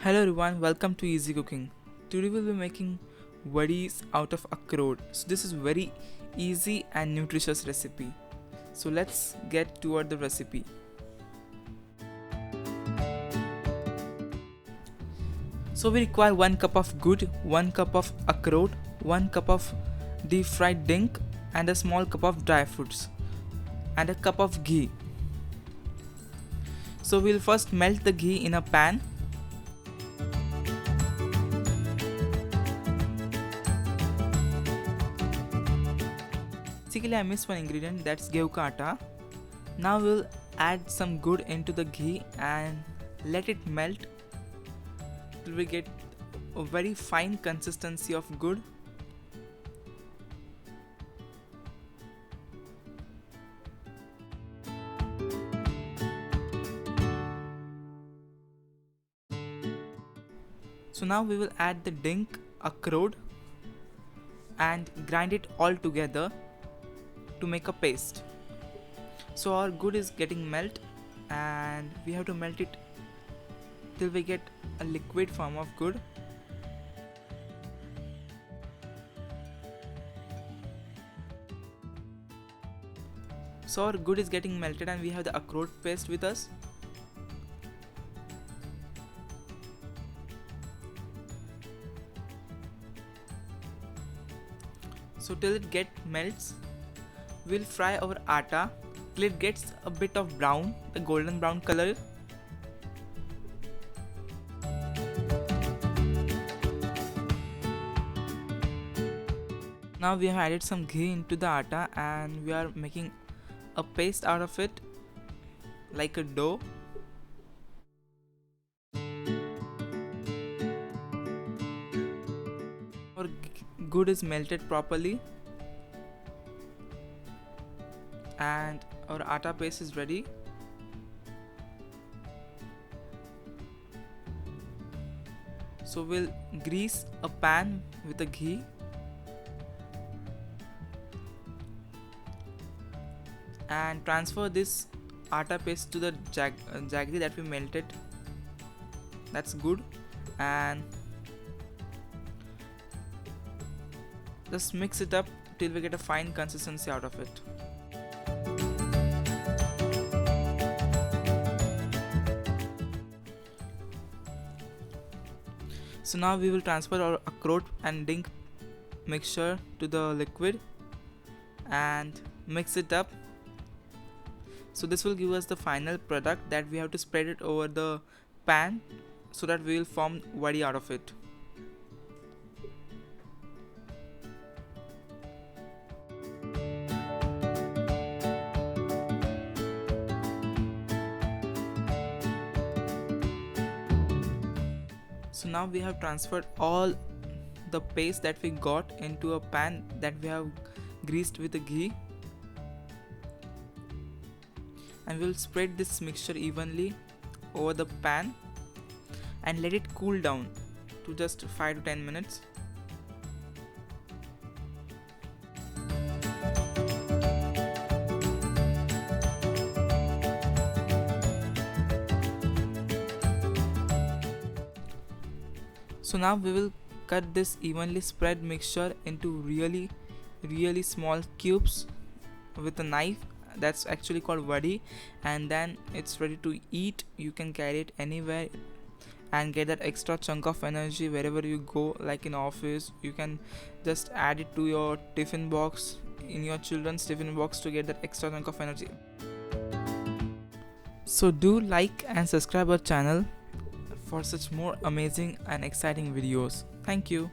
Hello everyone, welcome to Easy Cooking. Today we'll be making Vadis out of Akhrod. So this is very easy and nutritious recipe. So let's get toward the recipe. So we require 1 cup of ghud, 1 cup of Akhrod, 1 cup of deep fried dink and a small cup of dry fruits and a cup of ghee. So we'll first melt the ghee in a pan. Basically I missed one ingredient, that's gehu ka atta. Now we'll add some ghud into the ghee and let it melt till we get a very fine consistency of ghud. So now we will add the dink, Akhrod and grind it all together to make a paste. So our ghud is getting melt and we have to melt it till we get a liquid form of ghud. So our ghud is getting melted and we have the Akhrod paste with us. So till it melts, we'll fry our atta till it gets a bit of brown, the golden brown color. Now we have added some ghee into the atta and we are making a paste out of it like a dough. Our ghud is melted properly and our atta paste is ready. So we'll grease a pan with the ghee and transfer this atta paste to the jaggery that we melted. That's good. And just mix it up till we get a fine consistency out of it. So now we will transfer our Akhrod and dink mixture to the liquid and mix it up. So this will give us the final product that we have to spread it over the pan so that we will form vadi out of it. So now we have transferred all the paste that we got into a pan that we have greased with the ghee, and we will spread this mixture evenly over the pan and let it cool down to just 5 to 10 minutes. So now we will cut this evenly spread mixture into really small cubes with a knife. That's actually called vadi, and then it's ready to eat. You can carry it anywhere and get that extra chunk of energy wherever you go, like in office. You can just add it to your tiffin box, in your children's tiffin box, to get that extra chunk of energy. So do like and subscribe our channel for such more amazing and exciting videos. Thank you.